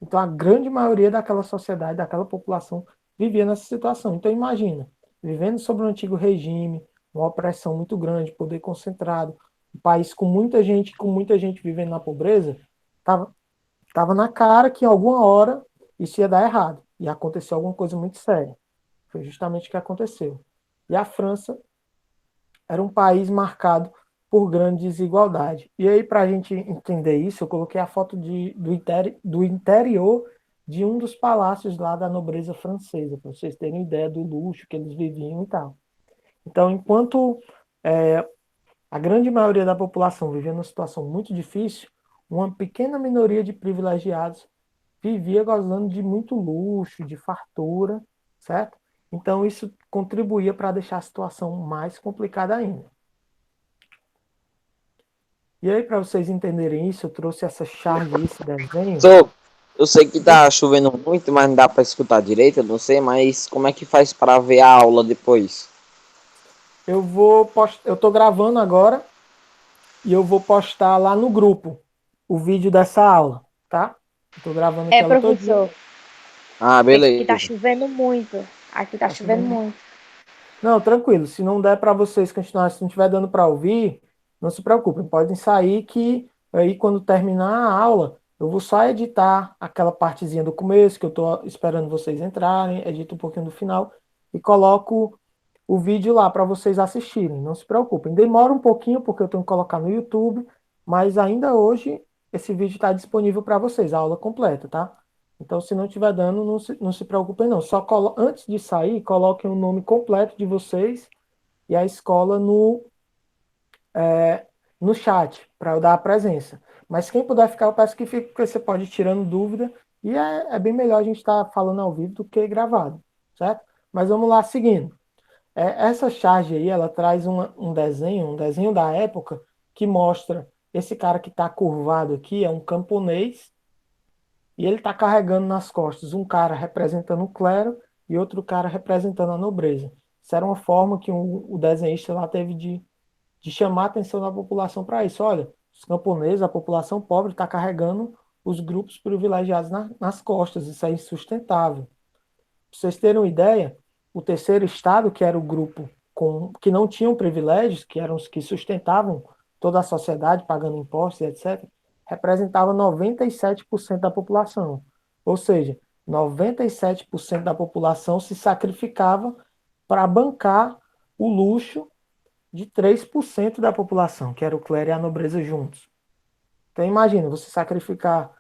Então, a grande maioria daquela sociedade, daquela população, vivia nessa situação. Então, imagina, vivendo sob um antigo regime, uma opressão muito grande, poder concentrado, um país com muita gente vivendo na pobreza, estava na cara que em alguma hora isso ia dar errado. Ia acontecer alguma coisa muito séria. Foi justamente o que aconteceu. E a França era um país marcado por grande desigualdade. E aí, para a gente entender isso, eu coloquei a foto do interior de um dos palácios lá da nobreza francesa, para vocês terem ideia do luxo que eles viviam e tal. Então, enquanto a grande maioria da população vivia numa situação muito difícil, uma pequena minoria de privilegiados vivia gozando de muito luxo, de fartura, certo? Então isso contribuía para deixar a situação mais complicada ainda. E aí, para vocês entenderem isso, eu trouxe essa charge, esse desenho. Eu sei que tá chovendo muito, mas não dá para escutar direito, eu não sei, mas como é que faz para ver a aula depois? Eu tô gravando agora e eu vou postar lá no grupo o vídeo dessa aula, tá? Eu tô gravando aqui ela todinha. Professor, Ah, aqui beleza. tá chovendo muito. Aqui tá chovendo muito. Não, tranquilo. Se não der para vocês continuar, se não estiver dando para ouvir, não se preocupem. Podem sair que aí quando terminar a aula, Eu vou só editar aquela partezinha do começo, que eu estou esperando vocês entrarem, edito um pouquinho do final e coloco o vídeo lá para vocês assistirem. Não se preocupem. Demora um pouquinho, porque eu tenho que colocar no YouTube, mas ainda hoje esse vídeo está disponível para vocês, a aula completa, tá? Então, se não estiver dando, não se preocupem não. Só antes de sair, coloquem o nome completo de vocês e a escola no chat, para eu dar a presença. Mas quem puder ficar, eu peço que fique, porque você pode ir tirando dúvida, e é bem melhor a gente estar falando ao vivo do que gravado, certo? Mas vamos lá, seguindo. Essa charge aí, ela traz um desenho da época, que mostra esse cara que está curvado aqui, é um camponês, e ele está carregando nas costas um cara representando o clero e outro cara representando a nobreza. Isso era uma forma que o desenhista lá teve de chamar a atenção da população para isso. Olha, os camponeses, a população pobre, está carregando os grupos privilegiados nas costas. Isso é insustentável. Para vocês terem uma ideia, o terceiro estado, que era o grupo que não tinham privilégios, que eram os que sustentavam toda a sociedade, pagando impostos, etc., representava 97% da população. Ou seja, 97% da população se sacrificava para bancar o luxo de 3% da população, que era o clero e a nobreza juntos. Então imagina, você sacrificar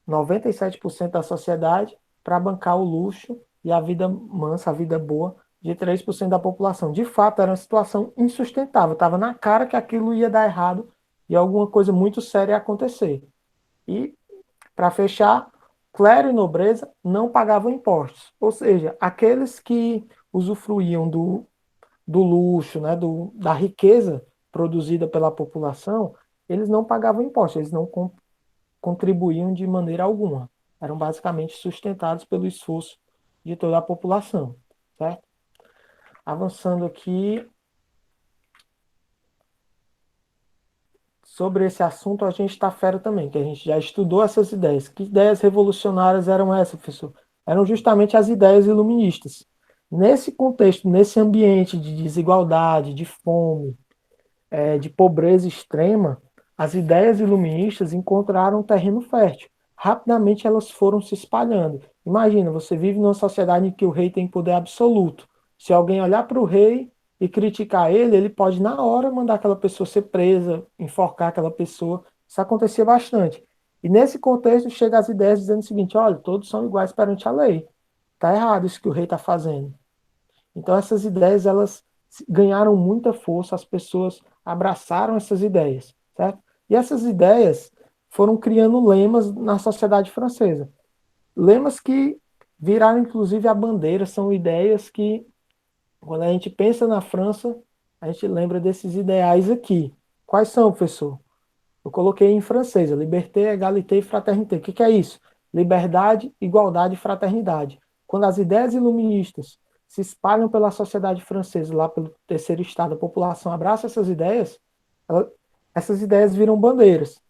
97% da sociedade para bancar o luxo e a vida mansa, a vida boa de 3% da população. De fato, era uma situação insustentável. Estava na cara que aquilo ia dar errado e alguma coisa muito séria ia acontecer. E, para fechar, clero e nobreza não pagavam impostos. Ou seja, aqueles que usufruíam do luxo, né, da riqueza produzida pela população, eles não pagavam impostos, eles não contribuíam de maneira alguma. Eram basicamente sustentados pelo esforço de toda a população, certo? Avançando aqui, sobre esse assunto a gente está fera também, que a gente já estudou essas ideias. Que ideias revolucionárias eram essas, professor? Eram justamente as ideias iluministas. Nesse contexto, nesse ambiente de desigualdade, de fome, de pobreza extrema, as ideias iluministas encontraram um terreno fértil. Rapidamente elas foram se espalhando. Imagina, você vive numa sociedade em que o rei tem poder absoluto. Se alguém olhar para o rei e criticar ele, ele pode na hora mandar aquela pessoa ser presa, enforcar aquela pessoa. Isso acontecia bastante. E nesse contexto chega as ideias dizendo o seguinte: olha, todos são iguais perante a lei. Está errado isso que o rei está fazendo. Então essas ideias elas ganharam muita força, as pessoas abraçaram essas ideias, certo? E essas ideias foram criando lemas na sociedade francesa. Lemas que viraram inclusive a bandeira, são ideias que, quando a gente pensa na França, a gente lembra desses ideais aqui. Quais são, professor? Eu coloquei em francês: liberté, égalité e fraternité. O que é isso? Liberdade, igualdade e fraternidade. Quando as ideias iluministas se espalham pela sociedade francesa, lá pelo terceiro estado, a população abraça essas ideias viram bandeiras.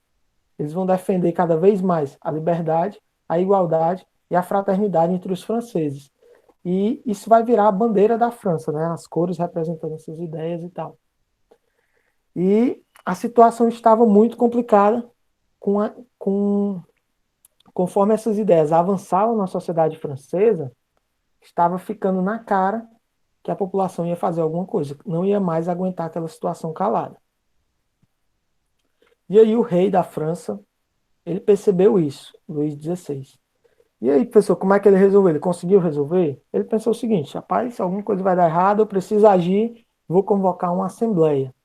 Eles vão defender cada vez mais a liberdade, a igualdade e a fraternidade entre os franceses. E isso vai virar a bandeira da França, né? As cores representando essas ideias e tal. E a situação estava muito complicada conforme essas ideias avançavam na sociedade francesa, estava ficando na cara que a população ia fazer alguma coisa, não ia mais aguentar aquela situação calada. E aí o rei da França, ele percebeu isso, Luís XVI. E aí, professor, como é que ele resolveu? Ele conseguiu resolver? Ele pensou o seguinte: rapaz, se alguma coisa vai dar errado, eu preciso agir, vou convocar uma assembleia.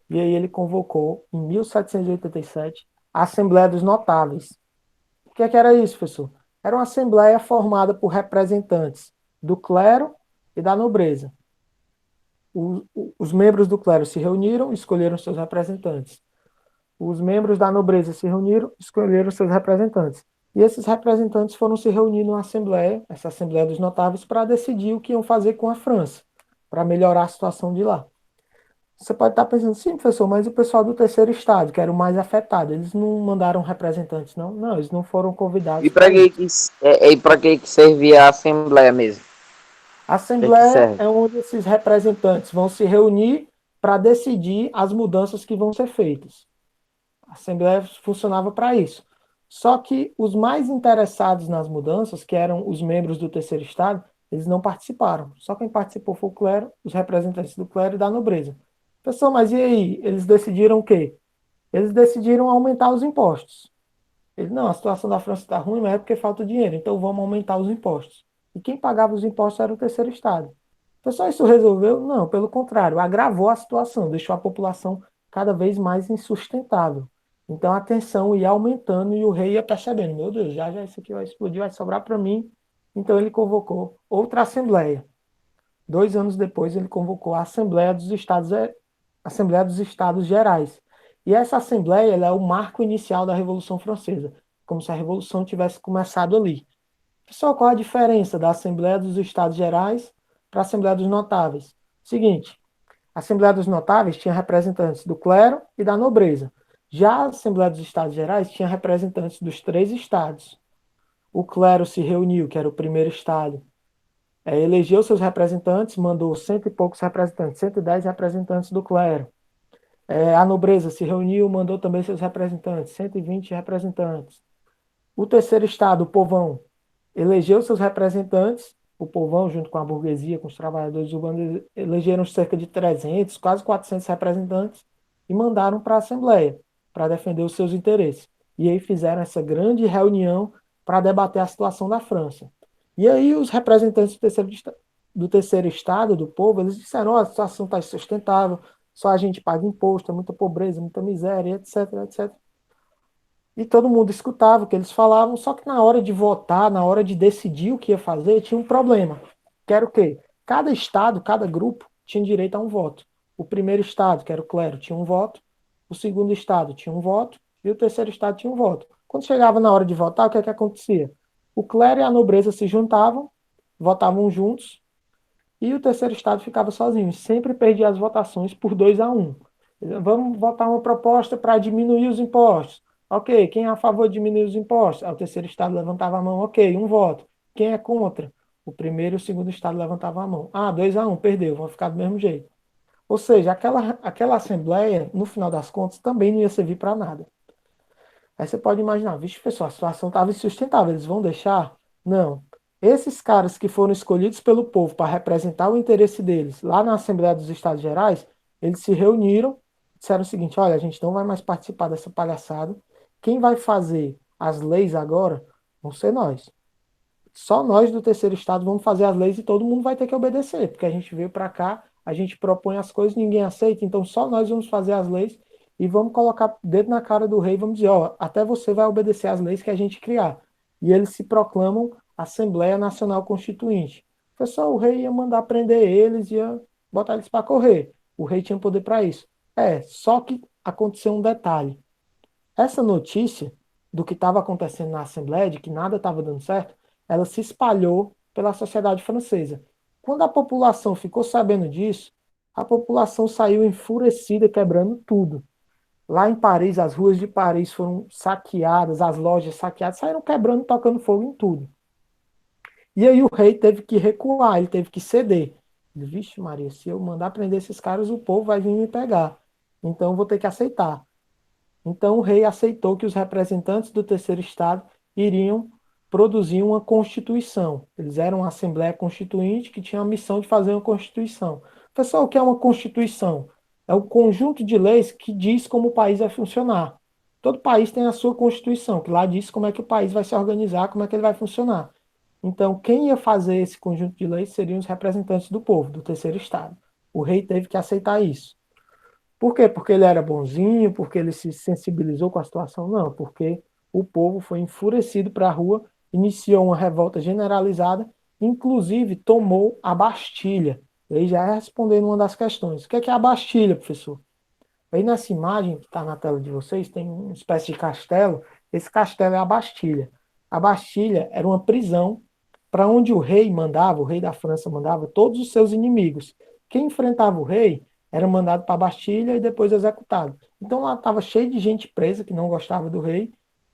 E aí ele convocou, em 1787, a Assembleia dos Notáveis. O que era isso, professor? Era uma assembleia formada por representantes do clero e da nobreza. Os membros do clero se reuniram e escolheram seus representantes. Os membros da nobreza se reuniram e escolheram seus representantes. E esses representantes foram se reunir numa assembleia, essa Assembleia dos Notáveis, para decidir o que iam fazer com a França, para melhorar a situação de lá. Você pode estar pensando: sim, professor, mas o pessoal do terceiro estado, que era o mais afetado, eles não mandaram representantes, não? Não, eles não foram convidados. E para que servia a Assembleia mesmo? A Assembleia é onde esses representantes vão se reunir para decidir as mudanças que vão ser feitas. A Assembleia funcionava para isso. Só que os mais interessados nas mudanças, que eram os membros do terceiro estado, eles não participaram. Só quem participou foi o clero, os representantes do clero e da nobreza. Pessoal, mas e aí? Eles decidiram o quê? Eles decidiram aumentar os impostos. Eles, não, a situação da França está ruim, mas é porque falta dinheiro, então vamos aumentar os impostos. E quem pagava os impostos era o terceiro estado. Pessoal, isso resolveu? Não, pelo contrário, agravou a situação, deixou a população cada vez mais insustentável. Então a tensão ia aumentando e o rei ia percebendo, meu Deus, já já isso aqui vai explodir, vai sobrar para mim. Então ele convocou outra assembleia. 2 anos depois ele convocou a Assembleia dos Estados Gerais. E essa assembleia ela é o marco inicial da Revolução Francesa, como se a Revolução tivesse começado ali. Pessoal, qual a diferença da Assembleia dos Estados Gerais para a Assembleia dos Notáveis? Seguinte, a Assembleia dos Notáveis tinha representantes do clero e da nobreza. Já a Assembleia dos Estados Gerais tinha representantes dos 3 estados. O clero se reuniu, que era o primeiro estado, elegeu seus representantes, mandou cento e poucos representantes, 110 representantes do clero. A nobreza se reuniu, mandou também seus representantes, 120 representantes. O terceiro estado, o povão, elegeu seus representantes, o povão, junto com a burguesia, com os trabalhadores urbanos, elegeram cerca de 300, quase 400 representantes e mandaram para a Assembleia, para defender os seus interesses. E aí fizeram essa grande reunião para debater a situação da França. E aí os representantes do terceiro estado, do povo, eles disseram, a situação está insustentável, só a gente paga imposto, é muita pobreza, muita miséria, etc, etc. E todo mundo escutava o que eles falavam, só que na hora de votar, na hora de decidir o que ia fazer, tinha um problema. Que era o quê? Cada estado, cada grupo tinha direito a um voto. O primeiro estado, que era o clero, tinha um voto. O segundo estado tinha um voto. E o terceiro estado tinha um voto. Quando chegava na hora de votar, o que é que acontecia? O clero e a nobreza se juntavam, votavam juntos, e o terceiro estado ficava sozinho. Sempre perdia as votações por 2-1. Vamos votar uma proposta para diminuir os impostos. Ok, quem é a favor de diminuir os impostos? O terceiro estado levantava a mão, ok, um voto. Quem é contra? O primeiro e o segundo estado levantavam a mão. 2-1, perdeu, vão ficar do mesmo jeito. Ou seja, aquela assembleia, no final das contas, também não ia servir para nada. Aí você pode imaginar, vixe, pessoal, a situação estava insustentável, eles vão deixar? Não. Esses caras que foram escolhidos pelo povo para representar o interesse deles lá na Assembleia dos Estados Gerais, eles se reuniram, disseram o seguinte, olha, a gente não vai mais participar dessa palhaçada, quem vai fazer as leis agora vão ser nós. Só nós do terceiro estado vamos fazer as leis e todo mundo vai ter que obedecer, porque a gente veio para cá, a gente propõe as coisas, ninguém aceita, então só nós vamos fazer as leis e vamos colocar dedo na cara do rei, vamos dizer, ó, até você vai obedecer às leis que a gente criar. E eles se proclamam Assembleia Nacional Constituinte. Pessoal, o rei ia mandar prender eles, ia botar eles para correr. O rei tinha poder para isso. Só que aconteceu um detalhe. Essa notícia do que estava acontecendo na Assembleia, de que nada estava dando certo, ela se espalhou pela sociedade francesa. Quando a população ficou sabendo disso, a população saiu enfurecida, quebrando tudo. Lá em Paris, as ruas de Paris foram saqueadas, as lojas saqueadas, saíram quebrando, tocando fogo em tudo. E aí o rei teve que recuar, ele teve que ceder. Ele, vixe Maria, se eu mandar prender esses caras, o povo vai vir me pegar. Então eu vou ter que aceitar. Então o rei aceitou que os representantes do terceiro estado iriam produzir uma constituição. Eles eram uma assembleia constituinte que tinha a missão de fazer uma constituição. Pessoal, o que é uma constituição? É o conjunto de leis que diz como o país vai funcionar. Todo país tem a sua constituição, que lá diz como é que o país vai se organizar, como é que ele vai funcionar. Então, quem ia fazer esse conjunto de leis seriam os representantes do povo, do terceiro estado. O rei teve que aceitar isso. Por quê? Porque ele era bonzinho, porque ele se sensibilizou com a situação? Não, porque o povo foi enfurecido para a rua, iniciou uma revolta generalizada, inclusive tomou a Bastilha. E aí já é respondendo uma das questões. O que é a Bastilha, professor? Aí nessa imagem que está na tela de vocês, tem uma espécie de castelo. Esse castelo é a Bastilha. A Bastilha era uma prisão para onde o rei mandava, o rei da França mandava todos os seus inimigos. Quem enfrentava o rei era mandado para a Bastilha e depois executado. Então lá estava cheio de gente presa que não gostava do rei.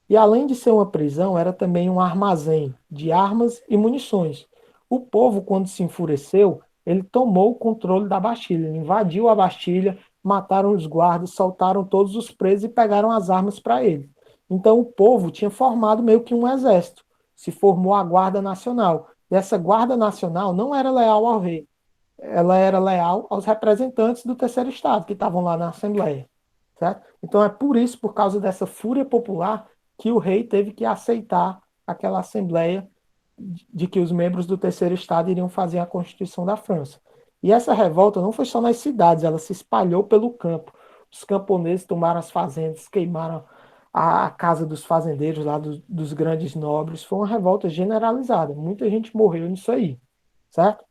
E além de ser uma prisão, era também um armazém de armas e munições. O povo, quando se enfureceu, ele tomou o controle da Bastilha, ele invadiu a Bastilha, mataram os guardas, soltaram todos os presos e pegaram as armas para ele. Então o povo tinha formado meio que um exército, se formou a Guarda Nacional. E essa Guarda Nacional não era leal ao rei, ela era leal aos representantes do terceiro estado que estavam lá na Assembleia, certo? Então é por isso, por causa dessa fúria popular, que o rei teve que aceitar aquela Assembleia de que os membros do terceiro estado iriam fazer a Constituição da França. E essa revolta não foi só nas cidades, ela se espalhou pelo campo. Os camponeses tomaram as fazendas, queimaram a casa dos fazendeiros lá, dos grandes nobres. Foi uma revolta generalizada. Muita gente morreu nisso aí, certo?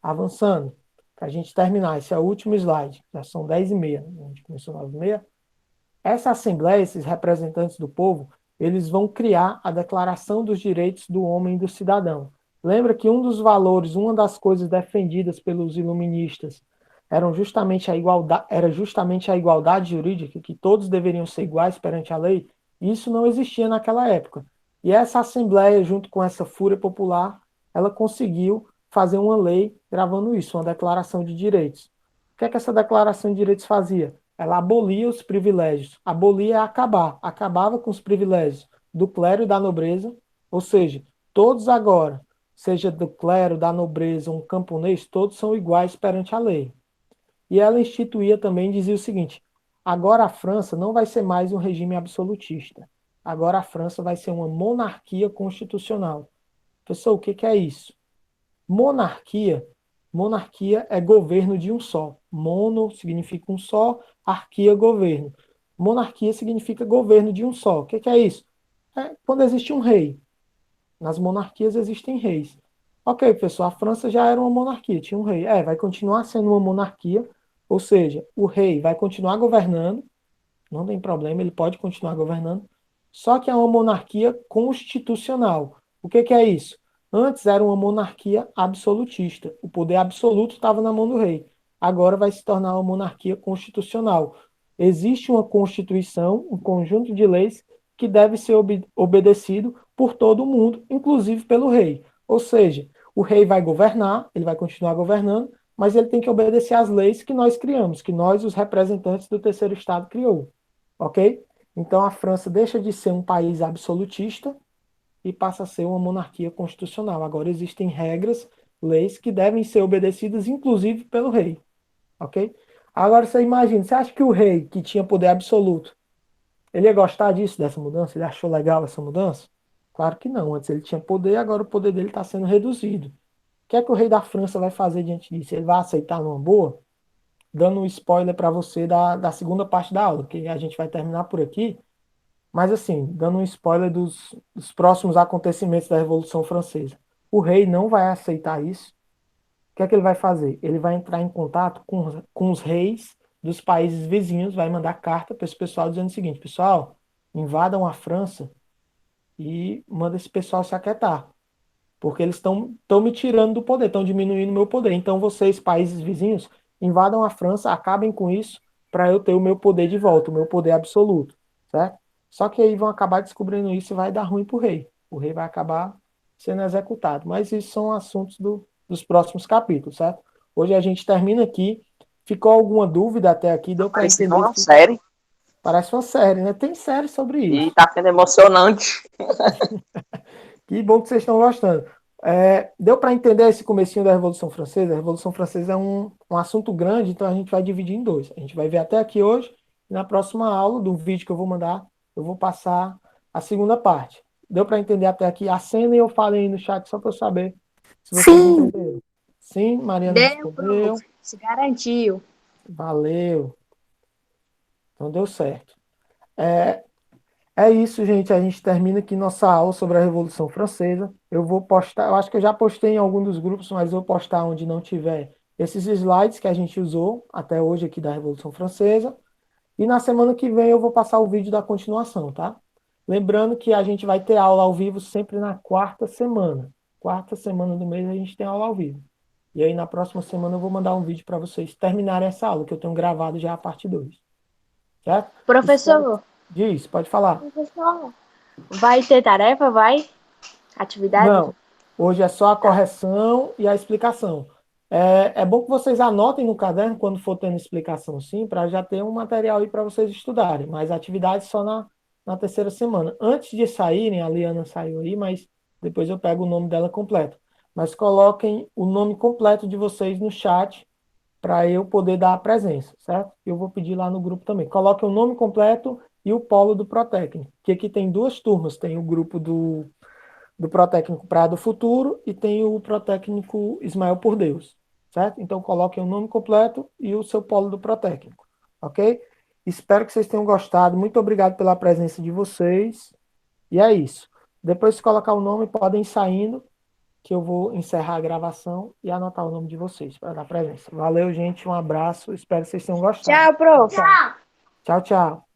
Avançando, para a gente terminar, esse é o último slide, já são 10h30, a gente começou 9h30. Essa Assembleia, esses representantes do povo, eles vão criar a Declaração dos Direitos do Homem e do Cidadão. Lembra que um dos valores, uma das coisas defendidas pelos iluministas era justamente a igualdade jurídica, que todos deveriam ser iguais perante a lei? Isso não existia naquela época. E essa Assembleia, junto com essa fúria popular, ela conseguiu fazer uma lei gravando isso, uma declaração de direitos. O que é que essa declaração de direitos fazia? Ela abolia os privilégios. Abolia é acabar. Acabava com os privilégios do clero e da nobreza, ou seja, todos agora, seja do clero, da nobreza, um camponês, todos são iguais perante a lei. E ela instituía também, dizia o seguinte: agora a França não vai ser mais um regime absolutista. Agora a França vai ser uma monarquia constitucional. Pessoal, o que é isso? Monarquia é governo de um só. Mono significa um só, arquia, governo. Monarquia significa governo de um só. O que é isso? É quando existe um rei. Nas monarquias existem reis. Ok, pessoal, a França já era uma monarquia, tinha um rei. Vai continuar sendo uma monarquia, ou seja, o rei vai continuar governando, não tem problema, ele pode continuar governando, só que é uma monarquia constitucional. O que é isso? Antes era uma monarquia absolutista. O poder absoluto estava na mão do rei. Agora vai se tornar uma monarquia constitucional. Existe uma constituição, um conjunto de leis que deve ser obedecido por todo mundo, inclusive pelo rei. Ou seja, o rei vai governar, ele vai continuar governando, mas ele tem que obedecer às leis que nós criamos, que nós, os representantes do terceiro estado, criou. Ok? Então a França deixa de ser um país absolutista e passa a ser uma monarquia constitucional. Agora existem regras, leis que devem ser obedecidas, inclusive pelo rei. Ok? Agora você imagina, você acha que o rei, que tinha poder absoluto, ele ia gostar disso, dessa mudança? Ele achou legal essa mudança? Claro que não. Antes ele tinha poder, agora o poder dele está sendo reduzido. O que é que o rei da França vai fazer diante disso? Ele vai aceitar numa boa? Dando um spoiler para você da segunda parte da aula, que a gente vai terminar por aqui. Mas assim, dando um spoiler dos próximos acontecimentos da Revolução Francesa. O rei não vai aceitar isso. O que é que ele vai fazer? Ele vai entrar em contato com os reis dos países vizinhos, vai mandar carta para esse pessoal dizendo o seguinte: pessoal, invadam a França e manda esse pessoal se aquietar. Porque eles estão me tirando do poder, estão diminuindo o meu poder. Então vocês, países vizinhos, invadam a França, acabem com isso, para eu ter o meu poder de volta, o meu poder absoluto, certo? Só que aí vão acabar descobrindo isso e vai dar ruim para o rei. O rei vai acabar sendo executado. Mas isso são assuntos dos próximos capítulos, certo? Hoje a gente termina aqui. Ficou alguma dúvida até aqui? Deu para Parece entender? uma série Parece uma série, né? Tem série sobre e isso. tá sendo emocionante. Que bom que vocês estão gostando. Deu para entender esse comecinho da Revolução Francesa? A Revolução Francesa é um assunto grande, então a gente vai dividir em dois. A gente vai ver até aqui hoje, e na próxima aula do vídeo que eu vou mandar, eu vou passar a segunda parte. Deu para entender até aqui? Acenem, eu falei aí no chat só para eu saber se vocês Sim. entenderam. Sim, Mariana Deu, respondeu. prof. Se garantiu. Valeu. Então deu certo. É isso, gente. A gente termina aqui nossa aula sobre a Revolução Francesa. Eu vou postar, eu acho que eu já postei em algum dos grupos, mas vou postar onde não tiver esses slides que a gente usou até hoje aqui da Revolução Francesa. E na semana que vem eu vou passar o vídeo da continuação, tá? Lembrando que a gente vai ter aula ao vivo sempre na quarta semana. Quarta semana do mês a gente tem aula ao vivo. E aí na próxima semana eu vou mandar um vídeo para vocês terminarem essa aula, que eu tenho gravado já a parte 2. Certo? Professor, Diz, pode falar. vai ter tarefa? Vai? Atividade? Não, hoje é só a correção e a explicação. É bom que vocês anotem no caderno quando for tendo explicação sim, para já ter um material aí para vocês estudarem, mas atividade só na terceira semana. Antes de saírem, a Liana saiu aí, mas depois eu pego o nome dela completo. Mas coloquem o nome completo de vocês no chat para eu poder dar a presença, certo? Eu vou pedir lá no grupo também. Coloquem o nome completo e o polo do Protécnico, que aqui tem duas turmas. Tem o grupo do Protécnico Praia do Futuro e tem o Protécnico Ismael por Deus, certo? Então coloquem o nome completo e o seu polo do Protécnico, ok? Espero que vocês tenham gostado. Muito obrigado pela presença de vocês. E é isso. Depois de colocar o nome, podem ir saindo, que eu vou encerrar a gravação e anotar o nome de vocês para dar presença. Valeu, gente. Um abraço. Espero que vocês tenham gostado. Tchau, prof. Tchau, tchau.